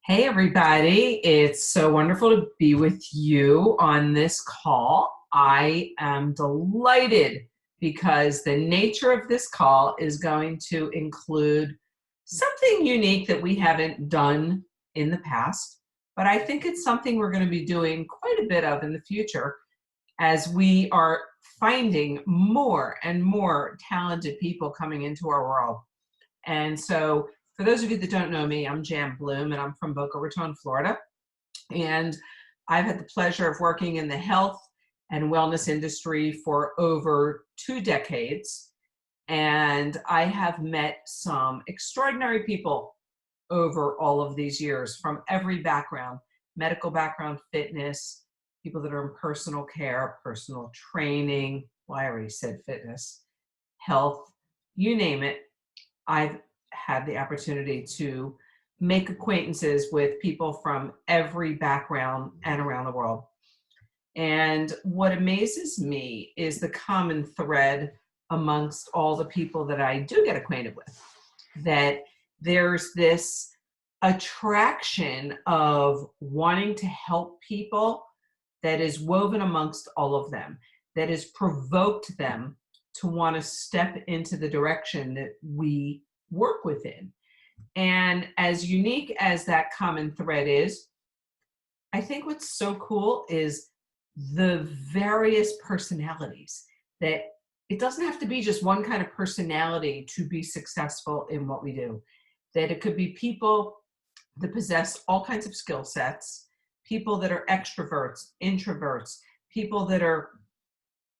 Hey, everybody. It's so wonderful to be with you on this call. I am delighted because the nature of this call is going to include something unique that we haven't done in the past, but I think it's something we're going to be doing quite a bit of in the future as we are finding more and more talented people coming into our world. And so, for those of you that don't know me, I'm Jan Bloom, and I'm from Boca Raton, Florida. And I've had the pleasure of working in the health and wellness industry for over 2 decades. And I have met some extraordinary people over all of these years from every background: medical background, fitness, people that are in personal care, personal training. Well, I already said fitness, health, you name it. I've had the opportunity to make acquaintances with people from every background and around the world. And what amazes me is the common thread amongst all the people that I do get acquainted with, that there's this attraction of wanting to help people that is woven amongst all of them, that has provoked them to want to step into the direction that we work within. And as unique as that common thread is, I think what's so cool is the various personalities, that it doesn't have to be just one kind of personality to be successful in what we do, that it could be people that possess all kinds of skill sets, people that are extroverts, introverts, people that are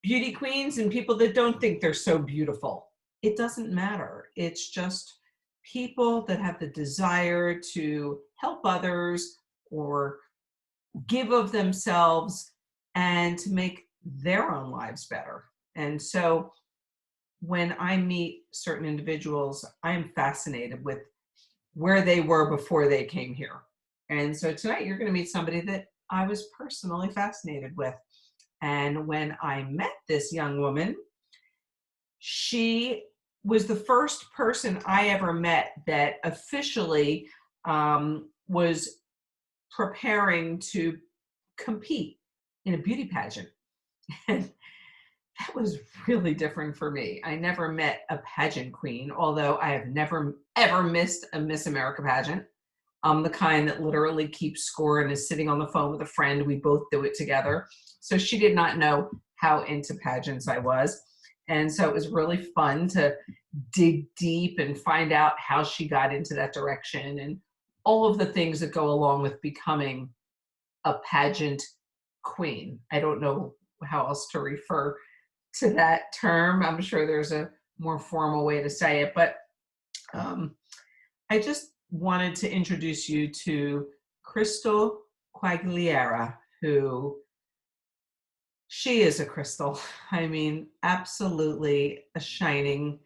beauty queens, and people that don't think they're so beautiful. It doesn't matter. It's just people that have the desire to help others or give of themselves and to make their own lives better. And so when I meet certain individuals, I am fascinated with where they were before they came here. And so tonight you're going to meet somebody that I was personally fascinated with. And when I met this young woman, she was the first person I ever met that officially was preparing to compete in a beauty pageant. And that was really different for me. I never met a pageant queen, although I have never, ever missed a Miss America pageant. I'm the kind that literally keeps score and is sitting on the phone with a friend. We both do it together. So she did not know how into pageants I was. And so it was really fun to dig deep and find out how she got into that direction and all of the things that go along with becoming a pageant queen. I don't know how else to refer to that term. I'm sure there's a more formal way to say it, but I just wanted to introduce you to Krystal Quagliera, who she is a crystal. I mean, absolutely a shining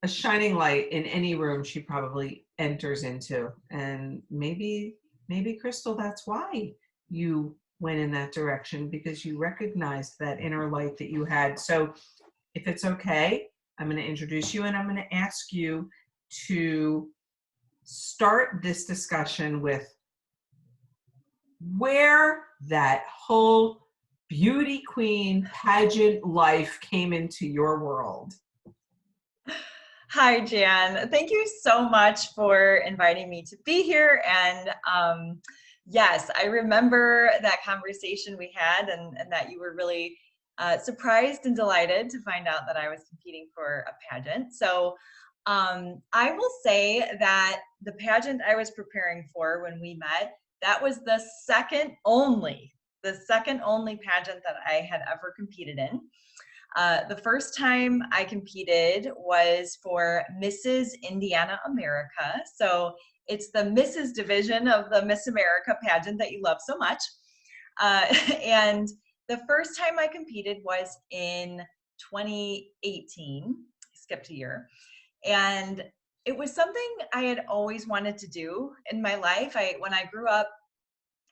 light in any room she probably enters into. And maybe Krystal, that's why you went in that direction, because you recognized that inner light that you had. So if it's okay, I'm going to introduce you and I'm going to ask you to start this discussion with where that whole beauty queen pageant life came into your world. Hi, Jan. Thank you so much for inviting me to be here. And yes, I remember that conversation we had, and that you were really surprised and delighted to find out that I was competing for a pageant. So I will say that the pageant I was preparing for when we met, that was the second only pageant that I had ever competed in. The first time I competed was for Mrs. Indiana America. So it's the Mrs. division of the Miss America pageant that you love so much. And the first time I competed was in 2018. I skipped a year. And it was something I had always wanted to do in my life. When I grew up,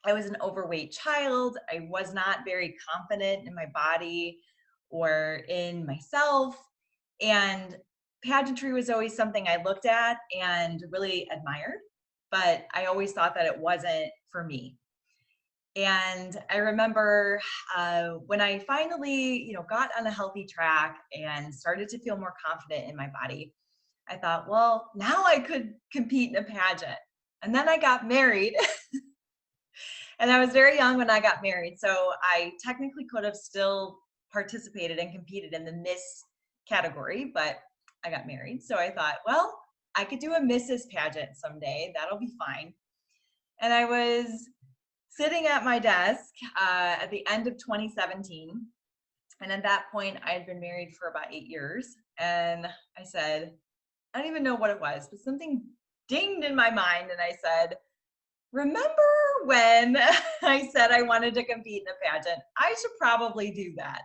I was an overweight child. I was not very confident in my body or in myself. And pageantry was always something I looked at and really admired. but I always thought that it wasn't for me. And I remember when I finally, got on a healthy track and started to feel more confident in my body, I thought, well, now I could compete in a pageant. And then I got married and I was very young when I got married. So I technically could have still participated and competed in the Miss category, but I got married. So I thought, well, I could do a Mrs. pageant someday. That'll be fine. And I was sitting at my desk at the end of 2017. And at that point, I had been married for about 8 years. And I said, I don't even know what it was, but something dinged in my mind. And I said, remember when I said I wanted to compete in a pageant? I should probably do that.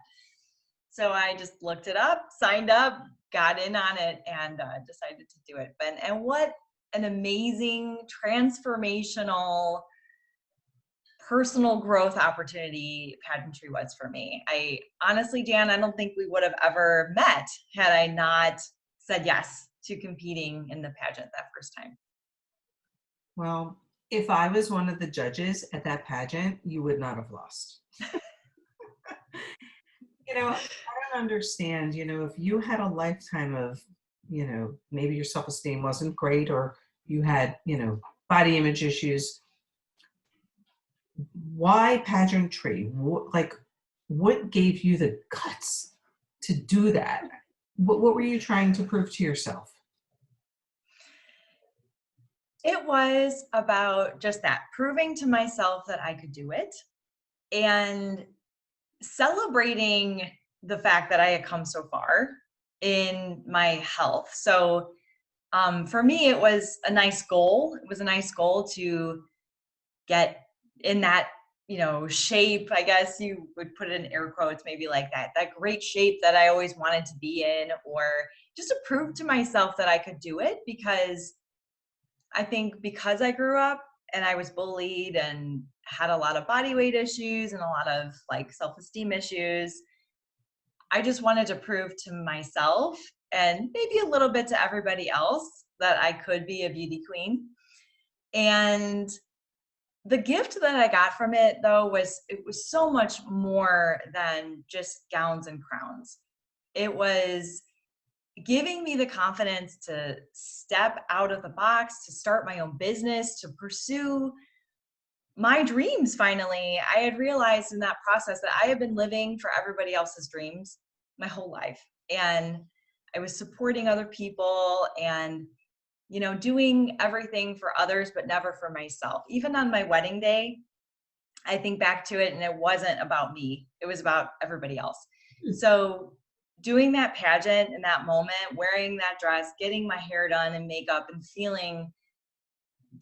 So I just looked it up, signed up, got in on it, and decided to do it. And what an amazing, transformational, personal growth opportunity pageantry was for me. I honestly, Dan, I don't think we would have ever met had I not said yes to competing in the pageant that first time. Well, if I was one of the judges at that pageant, you would not have lost. I don't understand, if you had a lifetime of, maybe your self-esteem wasn't great, or you had, body image issues, why pageantry? What gave you the guts to do that? What were you trying to prove to yourself? It was about just that, proving to myself that I could do it and celebrating the fact that I had come so far in my health. So for me, it was a nice goal. It was a nice goal to get in that, shape, I guess you would put it in air quotes, maybe like that great shape that I always wanted to be in, or just to prove to myself that I could do it. Because I think because I grew up and I was bullied and had a lot of body weight issues and a lot of like self-esteem issues, I just wanted to prove to myself and maybe a little bit to everybody else that I could be a beauty queen. And the gift that I got from it, though, it was so much more than just gowns and crowns. It was giving me the confidence to step out of the box, to start my own business, to pursue my dreams. Finally, I had realized in that process that I had been living for everybody else's dreams my whole life. And I was supporting other people and, doing everything for others, but never for myself. Even on my wedding day, I think back to it and it wasn't about me. It was about everybody else. So doing that pageant in that moment, wearing that dress, getting my hair done and makeup and feeling,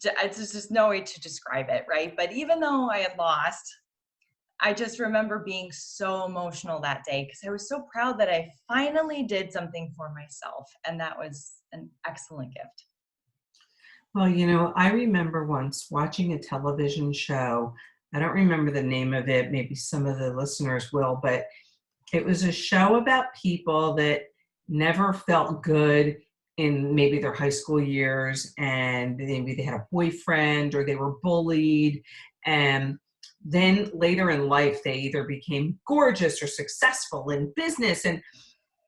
it's just no way to describe it, right? But even though I had lost, I just remember being so emotional that day because I was so proud that I finally did something for myself. And that was an excellent gift. Well, I remember once watching a television show. I don't remember the name of it. Maybe some of the listeners will, but it was a show about people that never felt good in maybe their high school years, and maybe they had a boyfriend or they were bullied. And then later in life, they either became gorgeous or successful in business,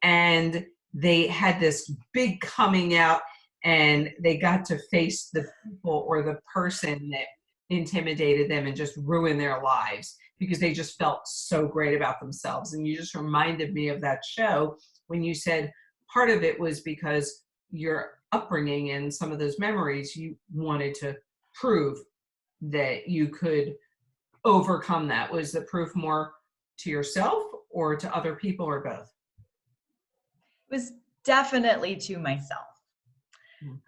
and they had this big coming out, and they got to face the people or the person that intimidated them and just ruined their lives because they just felt so great about themselves. And you just reminded me of that show when you said part of it was because your upbringing and some of those memories, you wanted to prove that you could overcome that. Was the proof more to yourself or to other people or both? It was definitely to myself.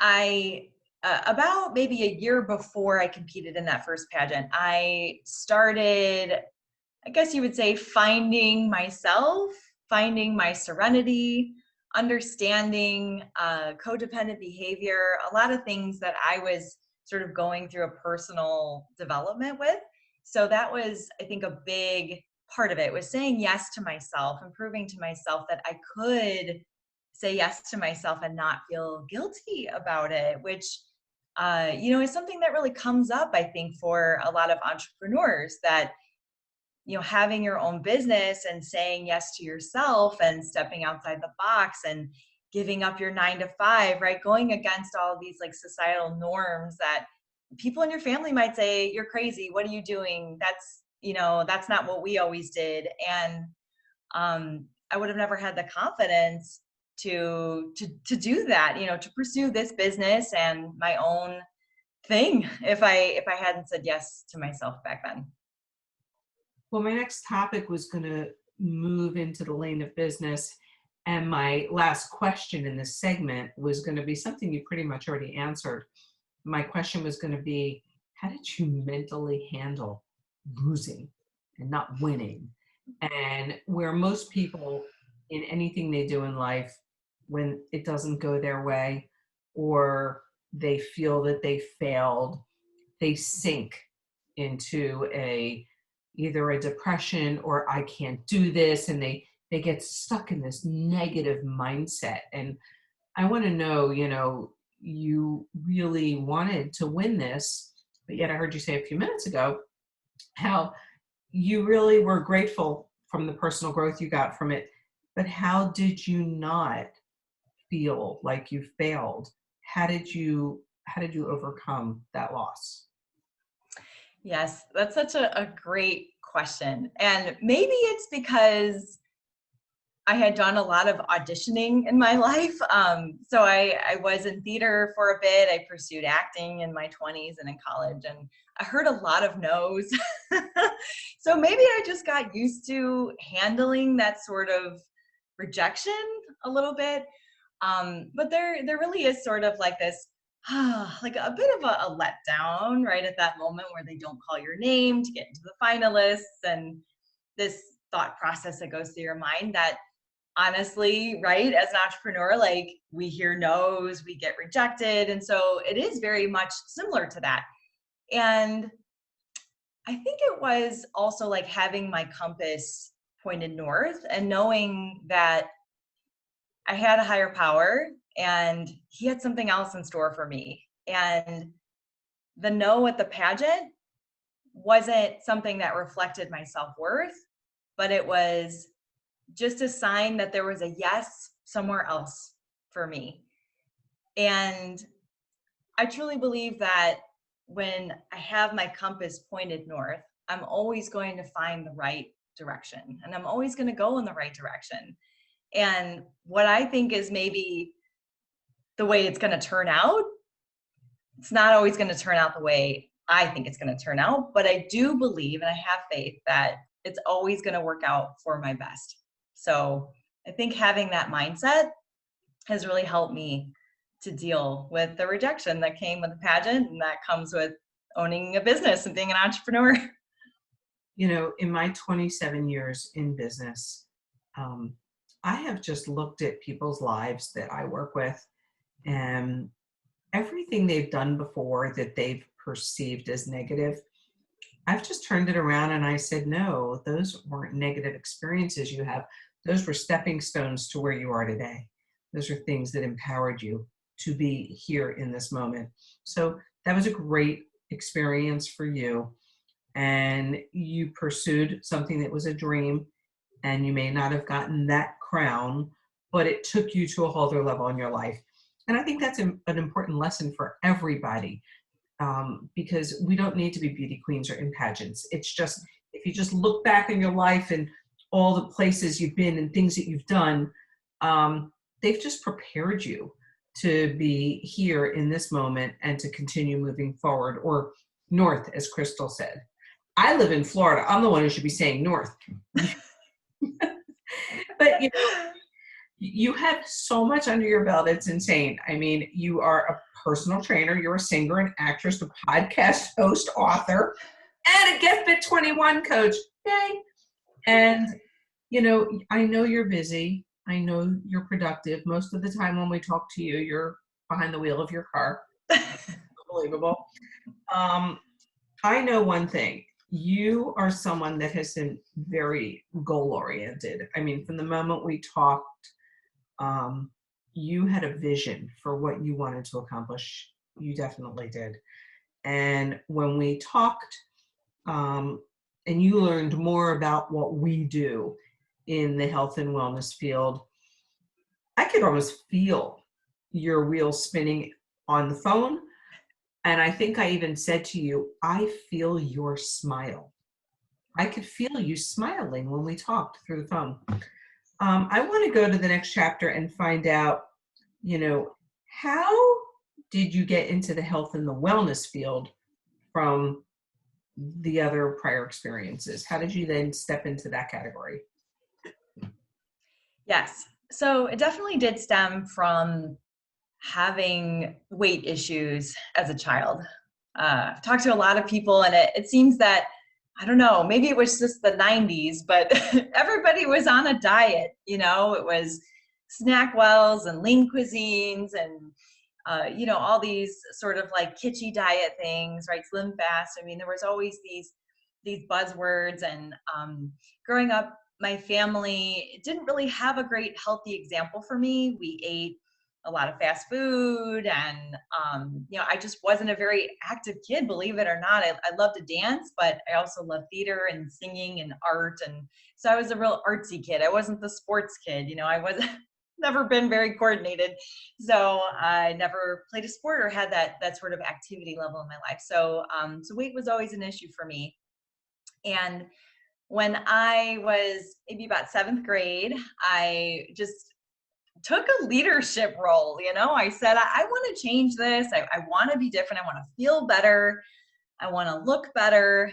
I about maybe a year before I competed in that first pageant, I started, I guess you would say, finding myself, finding my serenity, understanding codependent behavior, a lot of things that I was sort of going through a personal development with. So that was, I think, a big part of it, was saying yes to myself and proving to myself that I could say yes to myself and not feel guilty about it, which is something that really comes up, I think, for a lot of entrepreneurs, that, having your own business and saying yes to yourself and stepping outside the box and giving up your 9 to 5, right? Going against all of these like societal norms that people in your family might say, you're crazy. What are you doing? That's not what we always did. And I would have never had the confidence to do that, to pursue this business and my own thing if I hadn't said yes to myself back then. Well, my next topic was going to move into the lane of business. And my last question in this segment was going to be something you pretty much already answered. My question was going to be, how did you mentally handle losing and not winning? And where most people in anything they do in life, when it doesn't go their way or they feel that they failed, they sink into either a depression or I can't do this, and they get stuck in this negative mindset. And I want to know, you really wanted to win this, but yet I heard you say a few minutes ago how you really were grateful from the personal growth you got from it. But how did you not feel like you failed? How did you overcome that loss? Yes, that's such a great question. And maybe it's because I had done a lot of auditioning in my life. So I was in theater for a bit. I pursued acting in my 20s and in college, and I heard a lot of no's. So maybe I just got used to handling that sort of rejection a little bit. But there really is sort of like this, like a bit of a letdown right at that moment where they don't call your name to get into the finalists, and this thought process that goes through your mind that, honestly, right, as an entrepreneur, like, we hear no's, we get rejected. And so it is very much similar to that. And I think it was also like having my compass pointed north and knowing that I had a higher power and he had something else in store for me. And the no at the pageant wasn't something that reflected my self-worth, but it was just a sign that there was a yes somewhere else for me. And I truly believe that when I have my compass pointed north, I'm always going to find the right direction and I'm always going to go in the right direction. And what I think is maybe the way it's going to turn out, it's not always going to turn out the way I think it's going to turn out. But I do believe and I have faith that it's always going to work out for my best. So I think having that mindset has really helped me to deal with the rejection that came with the pageant and that comes with owning a business and being an entrepreneur. In my 27 years in business, I have just looked at people's lives that I work with, and everything they've done before that they've perceived as negative, I've just turned it around and I said, no, those weren't negative experiences you have. Those were stepping stones to where you are today. Those are things that empowered you to be here in this moment. So that was a great experience for you. And you pursued something that was a dream, and you may not have gotten that crown, but it took you to a whole other level in your life. And I think that's an important lesson for everybody, because we don't need to be beauty queens or in pageants. It's just, if you just look back in your life and all the places you've been and things that you've done, they've just prepared you to be here in this moment and to continue moving forward, or north, as Krystal said. I live in Florida. I'm the one who should be saying north. But you have so much under your belt. It's insane. I mean, you are a personal trainer. You're a singer, an actress, a podcast host, author, and a Get Fit 21 coach. Yay. And, I know you're busy. I know you're productive. Most of the time when we talk to you, you're behind the wheel of your car. Unbelievable. I know one thing. You are someone that has been very goal-oriented. I mean, from the moment we talked, you had a vision for what you wanted to accomplish You definitely did. And when we talked, and you learned more about what we do in the health and wellness field, I could almost feel your wheels spinning on the phone. And I think I even said to you, I feel your smile. I could feel you smiling when we talked through the phone. I want to go to the next chapter and find out, you know, how did you get into the health and the wellness field from the other prior experiences? How did you then step into that category? Yes. So it definitely did stem from having weight issues as a child. I've talked to a lot of people, and it seems that, I don't know, maybe it was just the 90s, but everybody was on a diet. It was snack wells and lean cuisines and, all these sort of like kitschy diet things, right? Slim fast. I mean, there was always these buzzwords. And growing up, my family didn't really have a great healthy example for me. We ate a lot of fast food, and I just wasn't a very active kid, believe it or not. I love to dance, but I also love theater and singing and art, and so I was a real artsy kid. I wasn't the sports kid. I was never been very coordinated, so I never played a sport or had that sort of activity level in my life. So weight was always an issue for me. And when I was maybe about seventh grade, I just took a leadership role. I said, I want to change this. I want to be different. I want to feel better. I want to look better.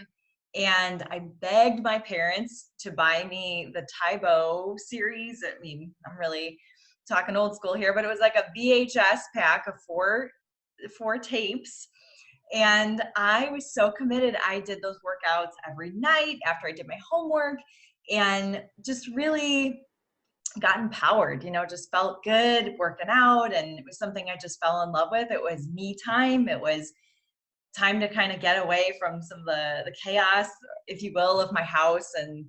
And I begged my parents to buy me the Tybo series. I mean, I'm really talking old school here, but it was like a VHS pack of four tapes. And I was so committed. I did those workouts every night after I did my homework, and just really got empowered, just felt good working out. And it was something I just fell in love with. It was me time. It was time to kind of get away from some of the chaos, if you will, of my house and,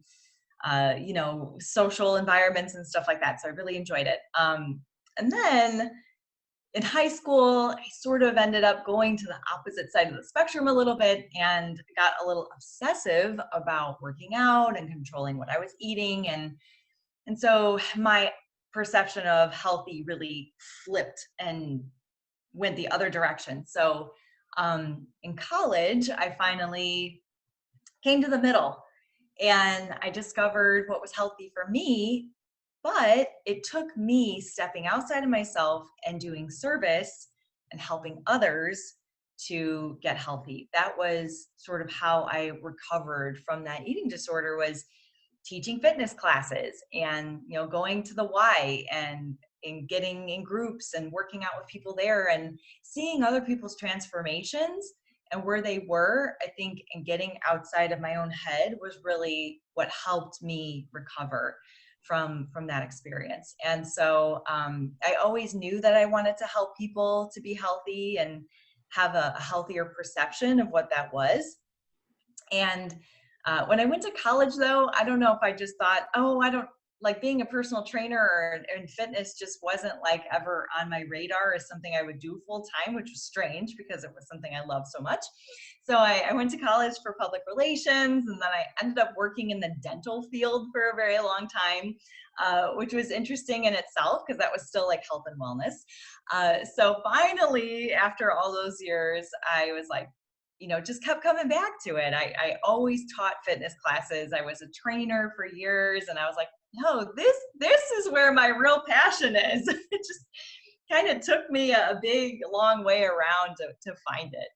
social environments and stuff like that. So I really enjoyed it. And then in high school, I sort of ended up going to the opposite side of the spectrum a little bit and got a little obsessive about working out and controlling what I was eating. And so my perception of healthy really flipped and went the other direction. So in college, I finally came to the middle, and I discovered what was healthy for me. But it took me stepping outside of myself and doing service and helping others to get healthy. That was sort of how I recovered from that eating disorder, was teaching fitness classes and going to the Y and getting in groups and working out with people there and seeing other people's transformations and where they were. I think, and getting outside of my own head was really what helped me recover from that experience. And so I always knew that I wanted to help people to be healthy and have a healthier perception of what that was. And when I went to college, though, I don't know if I just thought, oh, I don't like being a personal trainer, or and fitness just wasn't like ever on my radar as something I would do full time, which was strange because it was something I loved so much. So I went to college for public relations, and then I ended up working in the dental field for a very long time, which was interesting in itself because that was still like health and wellness. So finally, after all those years, I was like, just kept coming back to it. I always taught fitness classes. I was a trainer for years, and I was like, no, this is where my real passion is. It just kind of took me a big, long way around to find it.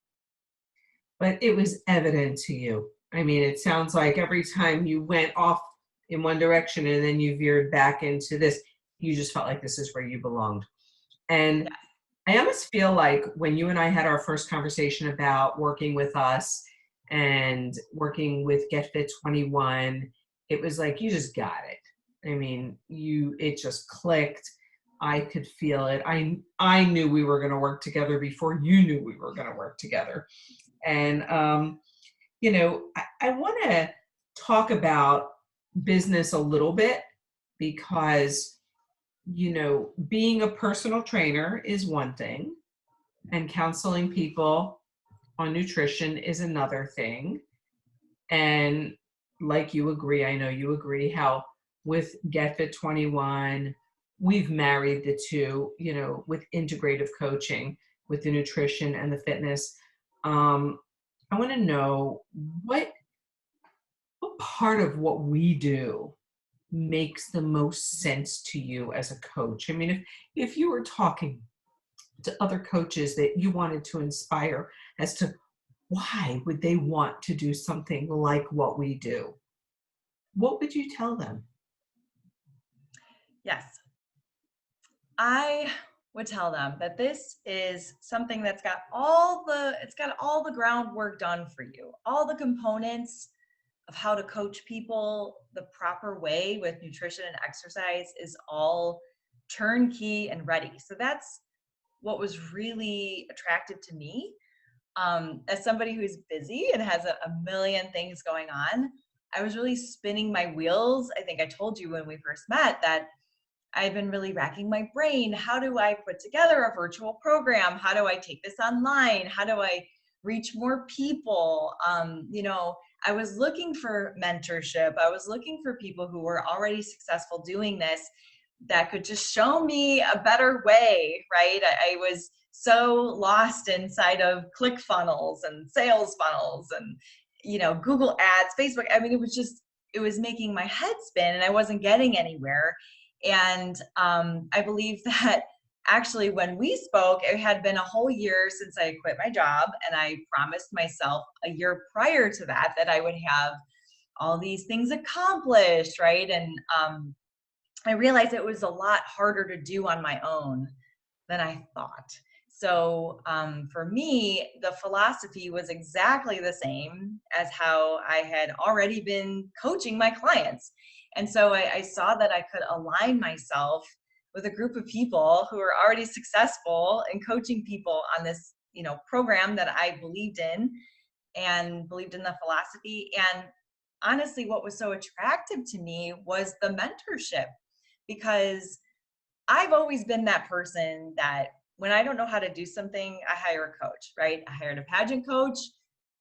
But it was evident to you. I mean, it sounds like every time you went off in one direction and then you veered back into this, you just felt like this is where you belonged. And Yeah. I almost feel like when you and I had our first conversation about working with us and working with Get Fit 21, it was like you just got it. I mean, it just clicked. I could feel it. I knew we were going to work together before you knew we were going to work together. And I want to talk about business a little bit because being a personal trainer is one thing, and counseling people on nutrition is another thing. And like you agree, I know you agree, how with Get Fit 21, we've married the two, with integrative coaching, with the nutrition and the fitness. I want to know what part of what we do makes the most sense to you as a coach. I mean, if you were talking to other coaches that you wanted to inspire as to why would they want to do something like what we do, what would you tell them? Yes, I would tell them that this is something that's got all the groundwork done for you, all the components of how to coach people the proper way with nutrition and exercise is all turnkey and ready. So that's what was really attractive to me. As somebody who's busy and has a million things going on, I was really spinning my wheels. I think I told you when we first met that I've been really racking my brain. How do I put together a virtual program? How do I take this online? How do I reach more people? I was looking for mentorship. I was looking for people who were already successful doing this that could just show me a better way, right? I was so lost inside of ClickFunnels and sales funnels and, Google ads, Facebook. I mean, it was making my head spin and I wasn't getting anywhere. And I believe that actually when we spoke, it had been a whole year since I quit my job. And I promised myself a year prior to that I would have all these things accomplished, right? And I realized it was a lot harder to do on my own than I thought. So for me, the philosophy was exactly the same as how I had already been coaching my clients. And so I saw that I could align myself with a group of people who are already successful in coaching people on this, program that I believed in and believed in the philosophy. And honestly, what was so attractive to me was the mentorship, because I've always been that person that when I don't know how to do something, I hire a coach, right? I hired a pageant coach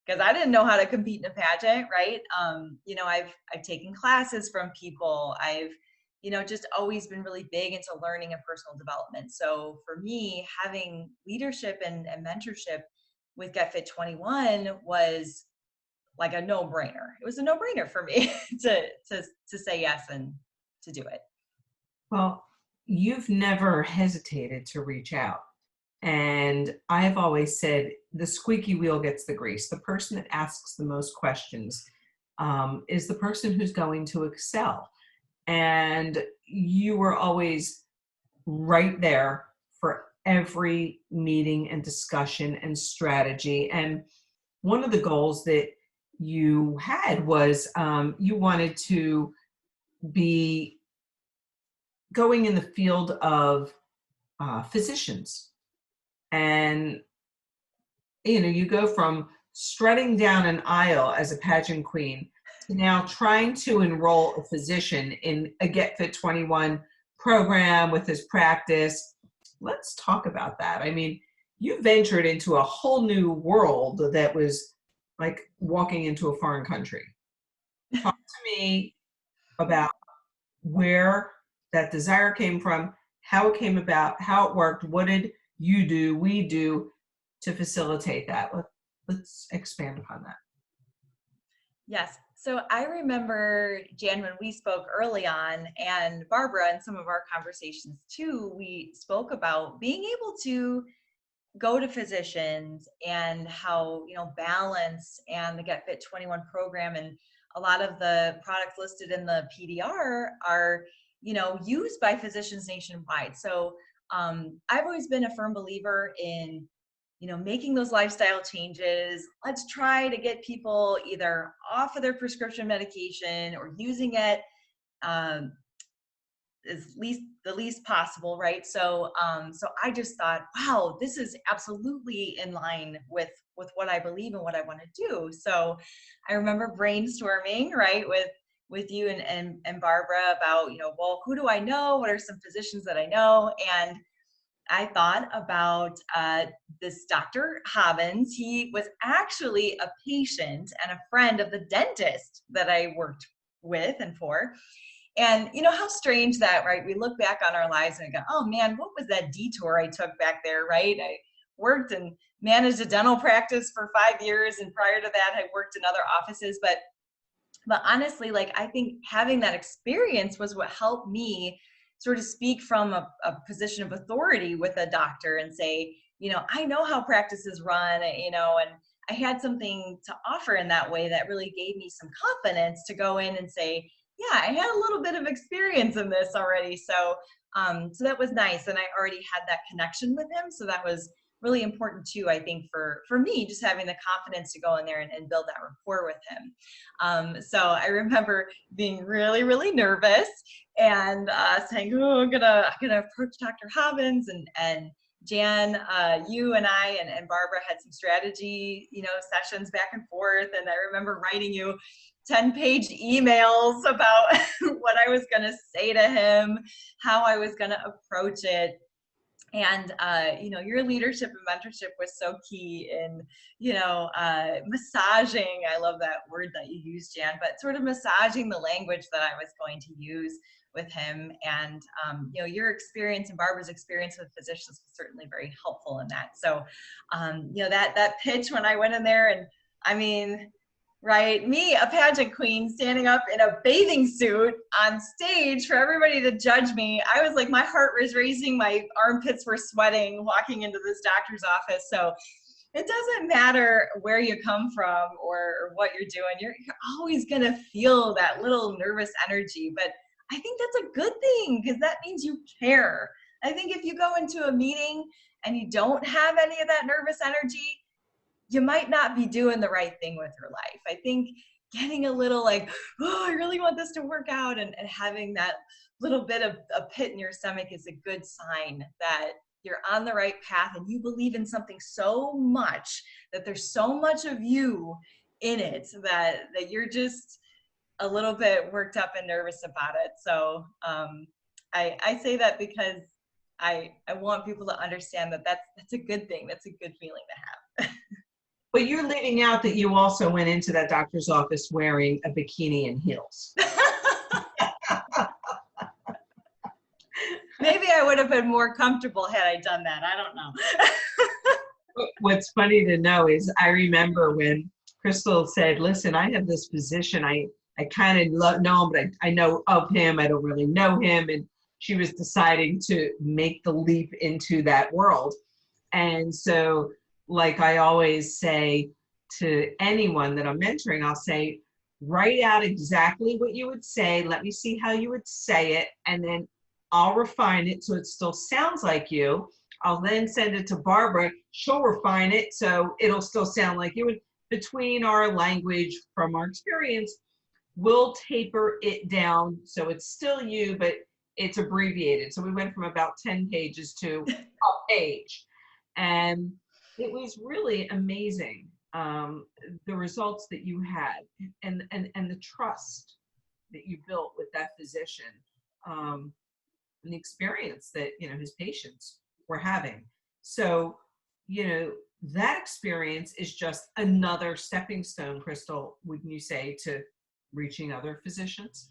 because I didn't know how to compete in a pageant, right? I've taken classes from people. I've, just always been really big into learning and personal development. So for me, having leadership and mentorship with Get Fit 21 was like a no-brainer. It was a no-brainer for me to say yes and to do it. Well, you've never hesitated to reach out. And I've always said the squeaky wheel gets the grease. The person that asks the most questions is the person who's going to excel. And you were always right there for every meeting and discussion and strategy. And one of the goals that you had was you wanted to be going in the field of physicians. And you go from strutting down an aisle as a pageant queen to now trying to enroll a physician in a Get Fit 21 program with his practice. Let's talk about that. I mean, you ventured into a whole new world that was like walking into a foreign country. Talk to me about where that desire came from, how it came about, how it worked, what did you do, we do to facilitate that. Let's expand upon that. Yes. So I remember, Jan, when we spoke early on, and Barbara in some of our conversations too, we spoke about being able to go to physicians and how, balance and the Get Fit 21 program and a lot of the products listed in the PDR are, used by physicians nationwide. So I've always been a firm believer in making those lifestyle changes. Let's try to get people either off of their prescription medication or using it um, the least possible, right? So I just thought, wow, this is absolutely in line with what I believe and what I want to do. So I remember brainstorming, right, with you and Barbara about, well, who do I know? What are some physicians that I know? And I thought about this Dr. Hobbins. He was actually a patient and a friend of the dentist that I worked with and for. And you know how strange that, right? We look back on our lives and go, oh man, what was that detour I took back there, right? I worked and managed a dental practice for 5 years. And prior to that, I worked in other offices. But honestly, like, I think having that experience was what helped me sort of speak from a position of authority with a doctor and say, you know, I know how practices run, you know, and I had something to offer in that way that really gave me some confidence to go in and say, yeah, I had a little bit of experience in this already. So that was nice. And I already had that connection with him. So that was really important too, I think, for me, just having the confidence to go in there and build that rapport with him. So I remember being really, really nervous and saying, "Oh, I'm gonna approach Dr. Hobbins." And Jan, you and I and Barbara had some strategy, you know, sessions back and forth. And I remember writing you 10-page emails about what I was going to say to him, how I was going to approach it. And you know, your leadership and mentorship was so key in, you know, massaging, I love that word that you used, Jan, but sort of massaging the language that I was going to use with him. And you know, your experience and Barbara's experience with physicians was certainly very helpful in that. So you know, that pitch when I went in there, and I mean, right, me, a pageant queen, standing up in a bathing suit on stage for everybody to judge me. I was like, my heart was racing, my armpits were sweating walking into this doctor's office. So it doesn't matter where you come from or what you're doing, you're always going to feel that little nervous energy. But I think that's a good thing, because that means you care. I think if you go into a meeting and you don't have any of that nervous energy, you might not be doing the right thing with your life. I think getting a little like, oh, I really want this to work out, and having that little bit of a pit in your stomach is a good sign that you're on the right path and you believe in something so much that there's so much of you in it that you're just a little bit worked up and nervous about it. So I say that because I want people to understand that that's a good thing. That's a good feeling to have. But you're leaving out that you also went into that doctor's office wearing a bikini and heels. Maybe I would have been more comfortable had I done that. I don't know. What's funny to know is I remember when Krystal said, listen, I have this position. I kind of know him, but I know of him. I don't really know him. And she was deciding to make the leap into that world. And so, like I always say to anyone that I'm mentoring, I'll say, write out exactly what you would say. Let me see how you would say it. And then I'll refine it so it still sounds like you. I'll then send it to Barbara. She'll refine it so it'll still sound like you. And between our language from our experience, we'll taper it down so it's still you, but it's abbreviated. So we went from about 10 pages to a page. And it was really amazing, the results that you had and the trust that you built with that physician, and the experience that, you know, his patients were having. So, you know, that experience is just another stepping stone, Krystal, wouldn't you say, to reaching other physicians?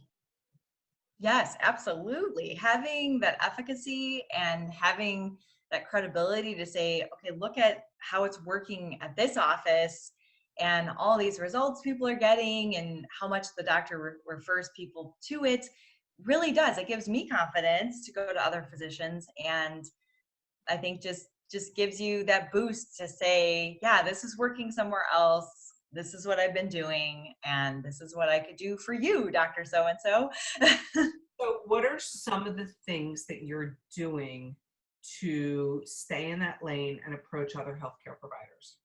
Yes, absolutely. Having that efficacy and having that credibility to say, okay, look at how it's working at this office and all these results people are getting and how much the doctor refers people to it, really does. It gives me confidence to go to other physicians, and I think just gives you that boost to say, yeah, this is working somewhere else. This is what I've been doing, and this is what I could do for you, Dr. So and so. So what are some of the things that you're doing to stay in that lane and approach other healthcare providers?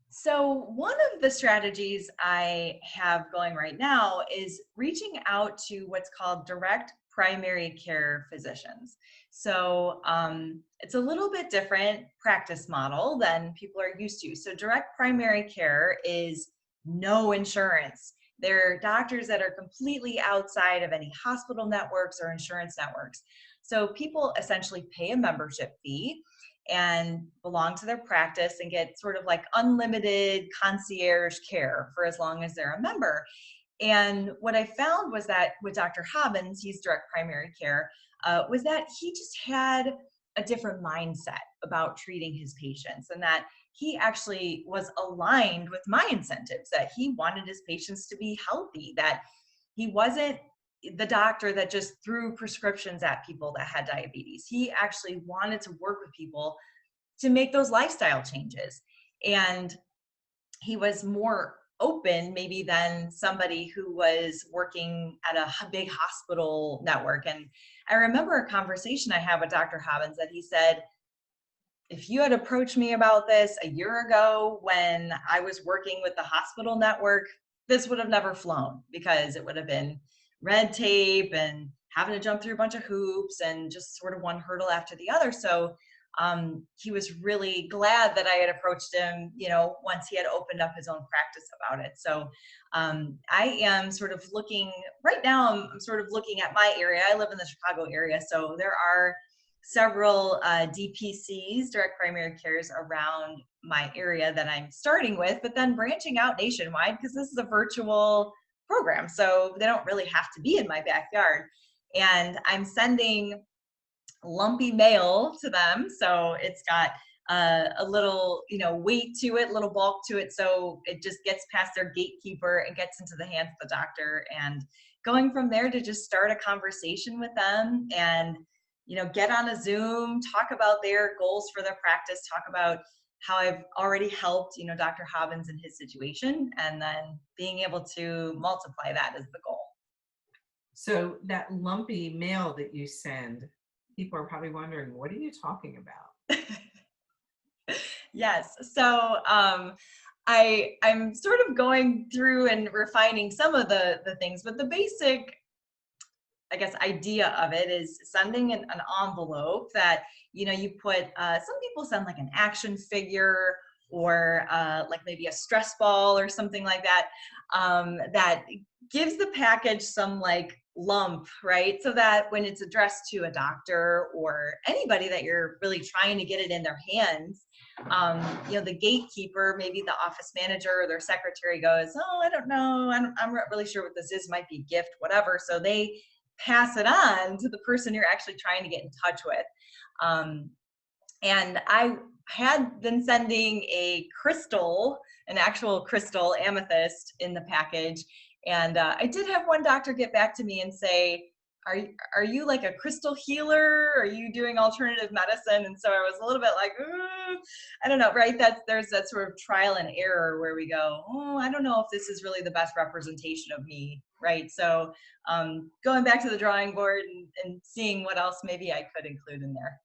So one of the strategies I have going right now is reaching out to what's called direct primary care physicians. So it's a little bit different practice model than people are used to. So direct primary care is no insurance. They're doctors that are completely outside of any hospital networks or insurance networks. So people essentially pay a membership fee and belong to their practice and get sort of like unlimited concierge care for as long as they're a member. And what I found was that with Dr. Hobbins, he's direct primary care, was that he just had a different mindset about treating his patients, and that he actually was aligned with my incentives, that he wanted his patients to be healthy, that he wasn't the doctor that just threw prescriptions at people that had diabetes. He actually wanted to work with people to make those lifestyle changes. And he was more open maybe than somebody who was working at a big hospital network. And I remember a conversation I had with Dr. Hobbins that he said, if you had approached me about this a year ago when I was working with the hospital network, this would have never flown, because it would have been red tape and having to jump through a bunch of hoops and just sort of one hurdle after the other. So he was really glad that I had approached him, once he had opened up his own practice about it. So I am sort of looking right now, I'm sort of looking at my area. I live in the Chicago area. So there are several DPCs, direct primary cares, around my area that I'm starting with, but then branching out nationwide, because this is a virtual program. So they don't really have to be in my backyard. And I'm sending lumpy mail to them. So it's got a little, weight to it, a little bulk to it. So it just gets past their gatekeeper and gets into the hands of the doctor, and going from there to just start a conversation with them and, get on a Zoom, talk about their goals for their practice, talk about how I've already helped, Dr. Hobbins in his situation, and then being able to multiply that is the goal. So that lumpy mail that you send, people are probably wondering, what are you talking about? Yes. So I'm sort of going through and refining some of the things, but the basic, I guess, idea of it is sending an envelope that, you put, some people send like an action figure, or like maybe a stress ball or something like that, that gives the package some like lump, right? So that when it's addressed to a doctor or anybody that you're really trying to get it in their hands, the gatekeeper, maybe the office manager or their secretary goes, oh, I don't know, I'm not really sure what this is, might be a gift, whatever. So they pass it on to the person you're actually trying to get in touch with. And I had been sending a crystal, an actual crystal amethyst in the package. And I did have one doctor get back to me and say, are you like a crystal healer? Are you doing alternative medicine? And so I was a little bit like, I don't know, right? There's that sort of trial and error where we go, oh, I don't know if this is really the best representation of me, right? So going back to the drawing board and seeing what else maybe I could include in there.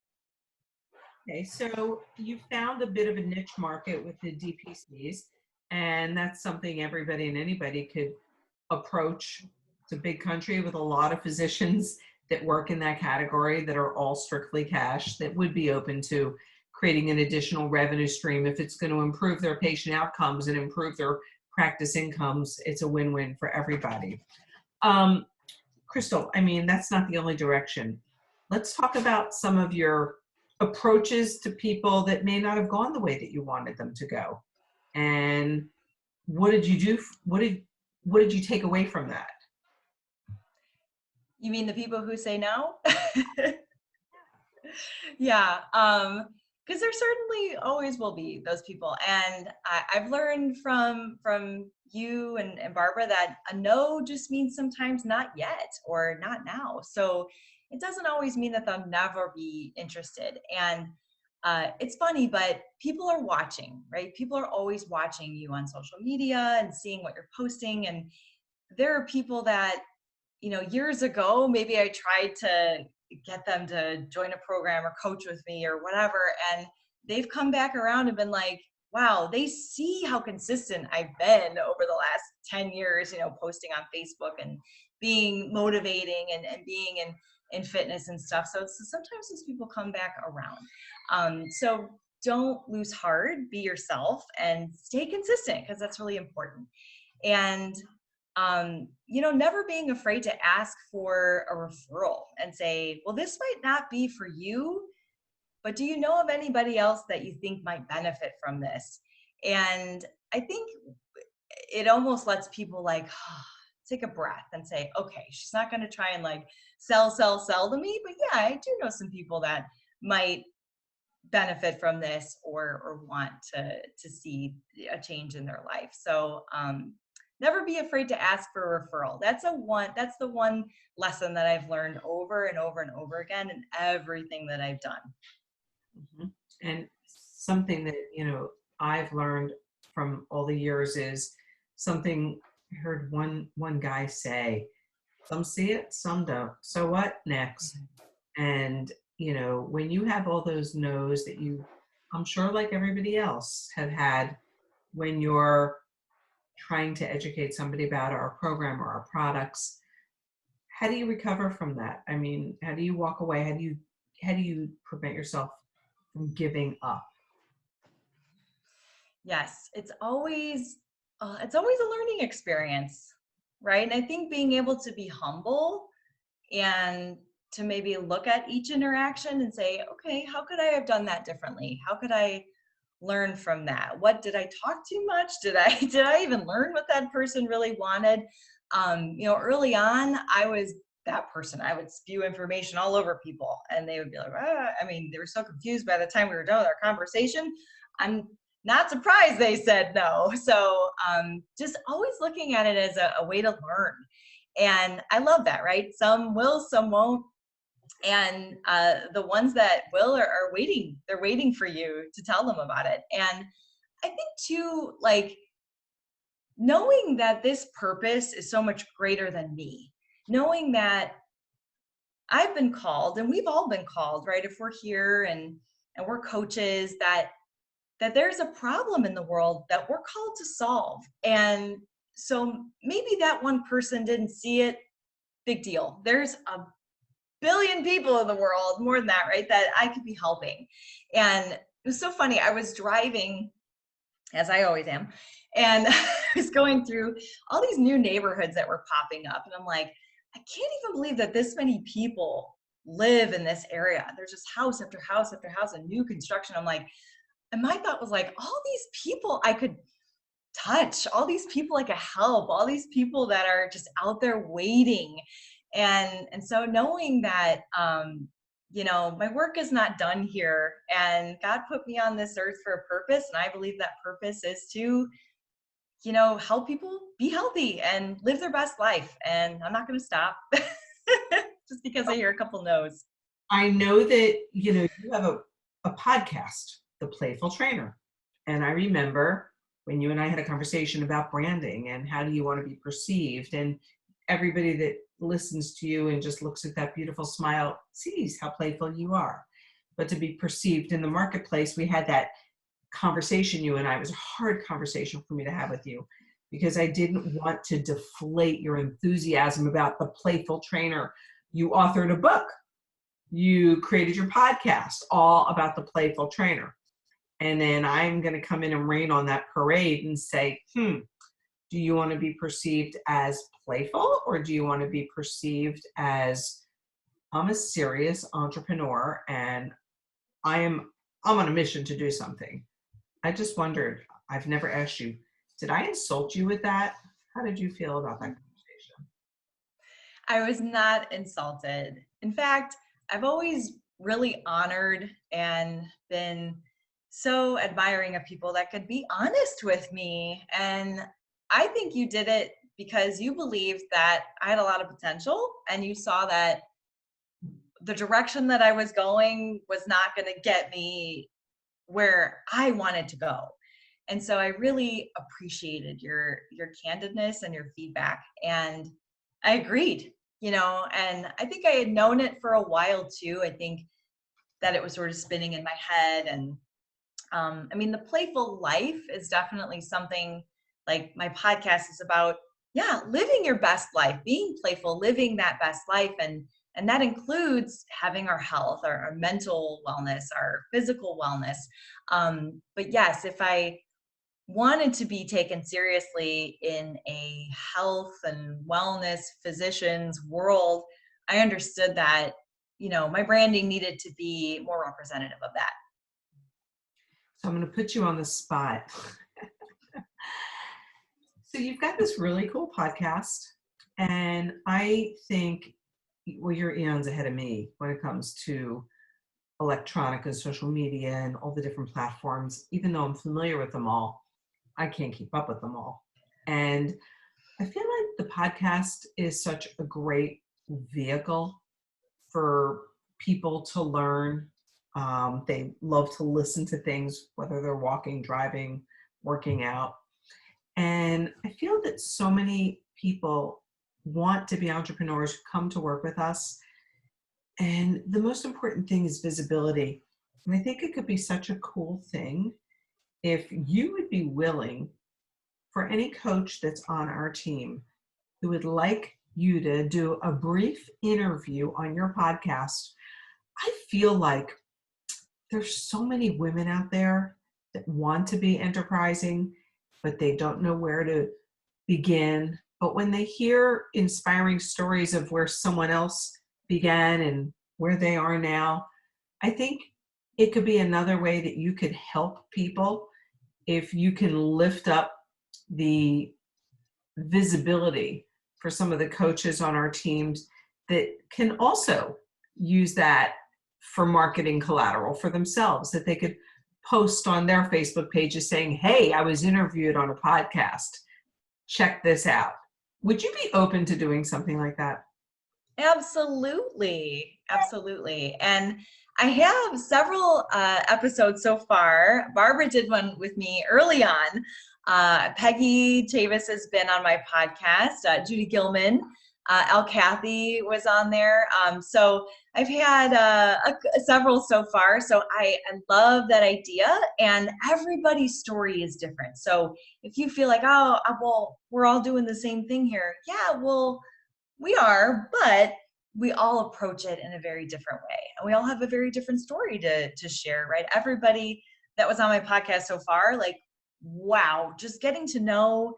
Okay, so you found a bit of a niche market with the DPCs, and that's something everybody and anybody could approach. It's a big country with a lot of physicians that work in that category that are all strictly cash, that would be open to creating an additional revenue stream. If it's going to improve their patient outcomes and improve their practice incomes, it's a win-win for everybody. Krystal, I mean, that's not the only direction. Let's talk about some of your approaches to people that may not have gone the way that you wanted them to go. And what did you do? What did you take away from that? You mean the people who say no? Yeah. Because there certainly always will be those people. And I've learned from you and Barbara that a no just means sometimes not yet or not now. So it doesn't always mean that they'll never be interested. And it's funny, but people are watching, right? People are always watching you on social media and seeing what you're posting. And there are people that, years ago, maybe I tried to get them to join a program or coach with me or whatever. And they've come back around and been like, wow, they see how consistent I've been over the last 10 years, posting on Facebook and being motivating and being in fitness and stuff. So sometimes those people come back around. So don't lose heart, be yourself and stay consistent, because that's really important. And never being afraid to ask for a referral and say, well, this might not be for you, but do you know of anybody else that you think might benefit from this? And I think it almost lets people like take a breath and say, okay, she's not going to try and like sell to me, but yeah, I do know some people that might benefit from this or want to see a change in their life. So never be afraid to ask for a referral. That's the one lesson that I've learned over and over and over again in everything that I've done. Mm-hmm. And something that, I've learned from all the years is something I heard one guy say, some see it, some don't. So what next? And, when you have all those no's that I'm sure like everybody else have had when you're trying to educate somebody about our program or our products, how do you recover from that? I mean, how do you walk away? How do you prevent yourself from giving up? Yes, it's always a learning experience, right? And I think being able to be humble and to maybe look at each interaction and say, okay, how could I have done that differently? How could I learn from that? What did I talk too much? Did I did I even learn what that person really wanted? Early on, I was that person. I would spew information all over people, and they would be like, they were so confused by the time we were done with our conversation. I'm not surprised they said no. So just always looking at it as a way to learn. And I love that, right? Some will, some won't. And the ones that will are waiting. They're waiting for you to tell them about it. And I think too, like knowing that this purpose is so much greater than me, knowing that I've been called and we've all been called, right? If we're here and we're coaches, that there's a problem in the world that we're called to solve. And so maybe that one person didn't see it, big deal. There's a billion people in the world, more than that, right? That I could be helping. And it was so funny. I was driving, as I always am, and I was going through all these new neighborhoods that were popping up. And I'm like, I can't even believe that this many people live in this area. There's just house after house after house and new construction. I'm like, and my thought was like, all these people I could touch, all these people I could help, all these people that are just out there waiting. And so knowing that, my work is not done here and God put me on this earth for a purpose. And I believe that purpose is to, help people be healthy and live their best life. And I'm not going to stop just because I hear a couple no's. I know that, you have a podcast, The Playful Trainer. And I remember when you and I had a conversation about branding and how do you want to be perceived, and everybody that listens to you and just looks at that beautiful smile sees how playful you are. But to be perceived in the marketplace, we had that conversation, you and I. It was a hard conversation for me to have with you because I didn't want to deflate your enthusiasm about The Playful Trainer. You authored a book. You created your podcast all about The Playful Trainer. And then I'm going to come in and rain on that parade and say, do you want to be perceived as playful, or do you want to be perceived as, I'm a serious entrepreneur and I'm on a mission to do something? I just wondered, I've never asked you, did I insult you with that? How did you feel about that conversation? I was not insulted. In fact, I've always really honored and been so admiring of people that could be honest with me. And I think you did it because you believed that I had a lot of potential and you saw that the direction that I was going was not going to get me where I wanted to go. And so I really appreciated your candidness and your feedback. And I agreed, and I think I had known it for a while too. I think that it was sort of spinning in my head. And the playful life is definitely something like my podcast is about, living your best life, being playful, living that best life. And that includes having our health, our mental wellness, our physical wellness. But yes, if I wanted to be taken seriously in a health and wellness physician's world, I understood that, my branding needed to be more representative of that. So I'm going to put you on the spot. So you've got this really cool podcast, and I think, well, you're eons ahead of me when it comes to electronic and social media and all the different platforms. Even though I'm familiar with them all, I can't keep up with them all. And I feel like the podcast is such a great vehicle for people to learn. They love to listen to things, whether they're walking, driving, working out. And I feel that so many people want to be entrepreneurs who come to work with us. And the most important thing is visibility. And I think it could be such a cool thing if you would be willing for any coach that's on our team who would like you to do a brief interview on your podcast. I feel like there's so many women out there that want to be enterprising, but they don't know where to begin. But when they hear inspiring stories of where someone else began and where they are now, I think it could be another way that you could help people if you can lift up the visibility for some of the coaches on our teams that can also use that for marketing collateral for themselves, that they could post on their Facebook pages saying, hey, I was interviewed on a podcast. Check this out. Would you be open to doing something like that? Absolutely. Absolutely. And I have several episodes so far. Barbara did one with me early on. Peggy Chavis has been on my podcast. Judy Gilman, El Kathy was on there. So I've had several so far. So I love that idea. And everybody's story is different. So if you feel like, oh, well, we're all doing the same thing here. Yeah, well, we are, but we all approach it in a very different way. And we all have a very different story to share, right? Everybody that was on my podcast so far, like, wow, just getting to know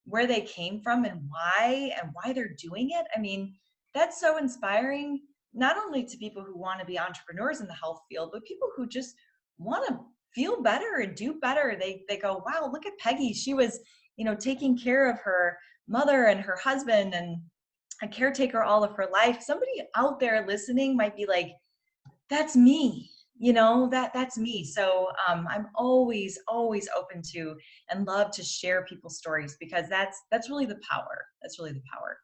where they came from and why they're doing it. I mean, that's so inspiring, not only to people who want to be entrepreneurs in the health field, but people who just want to feel better and do better. They go, wow, look at Peggy. She was, taking care of her mother and her husband and a caretaker all of her life. Somebody out there listening might be like, that's me, that's me. So I'm always open to and love to share people's stories, because that's really the power. That's really the power.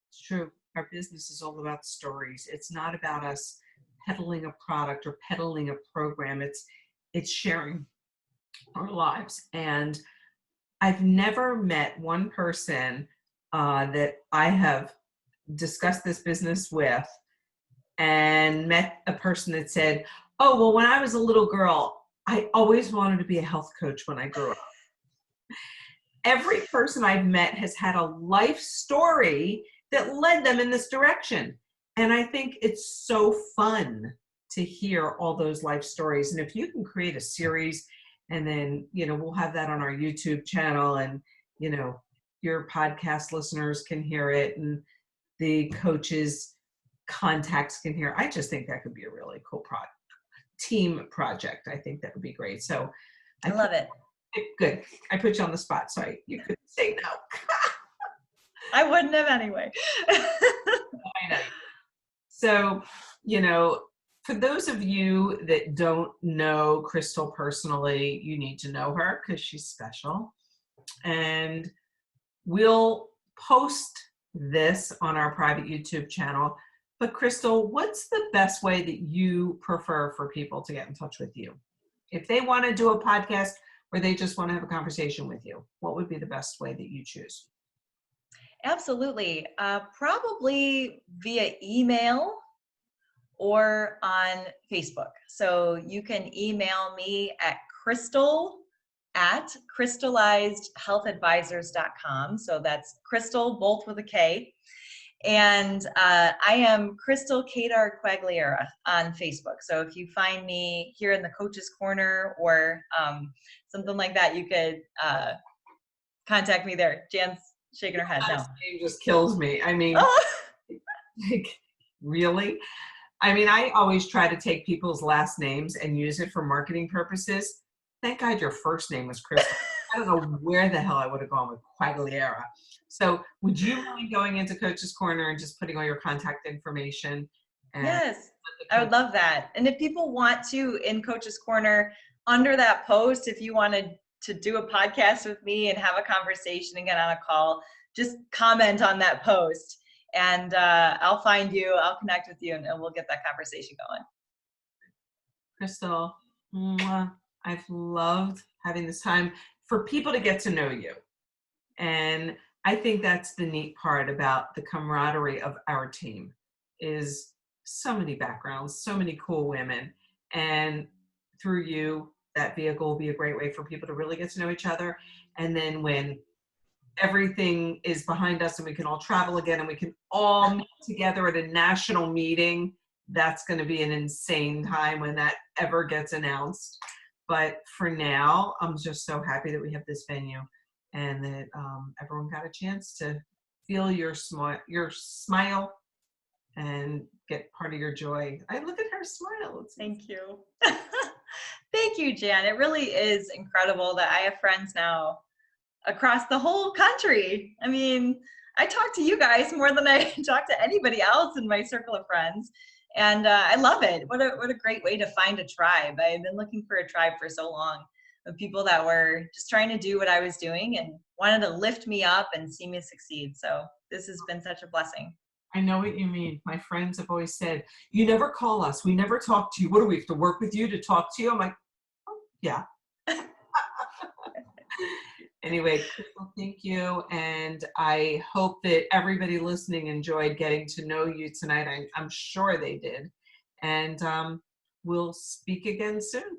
It's true. Our business is all about stories. It's not about us peddling a product or peddling a program. It's sharing our lives. And I've never met one person that I have discussed this business with and met a person that said, oh, well, when I was a little girl, I always wanted to be a health coach when I grew up. Every person I've met has had a life story that led them in this direction. And I think it's so fun to hear all those life stories. And if you can create a series, and then, we'll have that on our YouTube channel, and, your podcast listeners can hear it, and the coaches' contacts can hear. I just think that could be a really cool team project. I think that would be great. So I love it. Good. I put you on the spot, so you couldn't say no. I wouldn't have anyway. I know. So, for those of you that don't know Krystal personally, you need to know her because she's special. And we'll post this on our private YouTube channel. But Krystal, what's the best way that you prefer for people to get in touch with you? If they want to do a podcast or they just want to have a conversation with you, what would be the best way that you choose? Absolutely. Probably via email or on Facebook. So you can email me at Krystal@krystallizedhealthadvisors.com. So that's Krystal, both with a K. And I am Krystal Kadar Quagliera on Facebook. So if you find me here in the Coach's Corner or something like that, you could contact me there. Jan's shaking her head Last no. name just kills me. I mean, Oh, like, really? I mean, I always try to take people's last names and use it for marketing purposes. Thank God your first name was Krystal. I don't know where the hell I would have gone with Quagliera. So would you mind going into Coach's Corner and just putting all your contact information? And yes, I would love that. And if people want to, in Coach's Corner, under that post, if you wanted to do a podcast with me and have a conversation and get on a call, just comment on that post and I'll find you, I'll connect with you, and we'll get that conversation going. Krystal, mwah, I've loved having this time for people to get to know you. And I think that's the neat part about the camaraderie of our team is so many backgrounds, so many cool women. And through you, that vehicle will be a great way for people to really get to know each other. And then when everything is behind us and we can all travel again and we can all meet together at a national meeting, that's going to be an insane time when that ever gets announced. But for now, I'm just so happy that we have this venue and that everyone got a chance to feel your smile and get part of your joy. I look at her smile. Thank you. Thank you, Jan. It really is incredible that I have friends now across the whole country. I mean, I talk to you guys more than I talk to anybody else in my circle of friends. And I love it. What a great way to find a tribe. I've been looking for a tribe for so long of people that were just trying to do what I was doing and wanted to lift me up and see me succeed. So this has been such a blessing. I know what you mean. My friends have always said, you never call us. We never talk to you. What do we have to work with you to talk to you? I'm like, oh, yeah. Anyway, Krystal, thank you. And I hope that everybody listening enjoyed getting to know you tonight. I'm sure they did. And we'll speak again soon.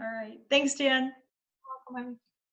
All right. Thanks, Jan. Welcome.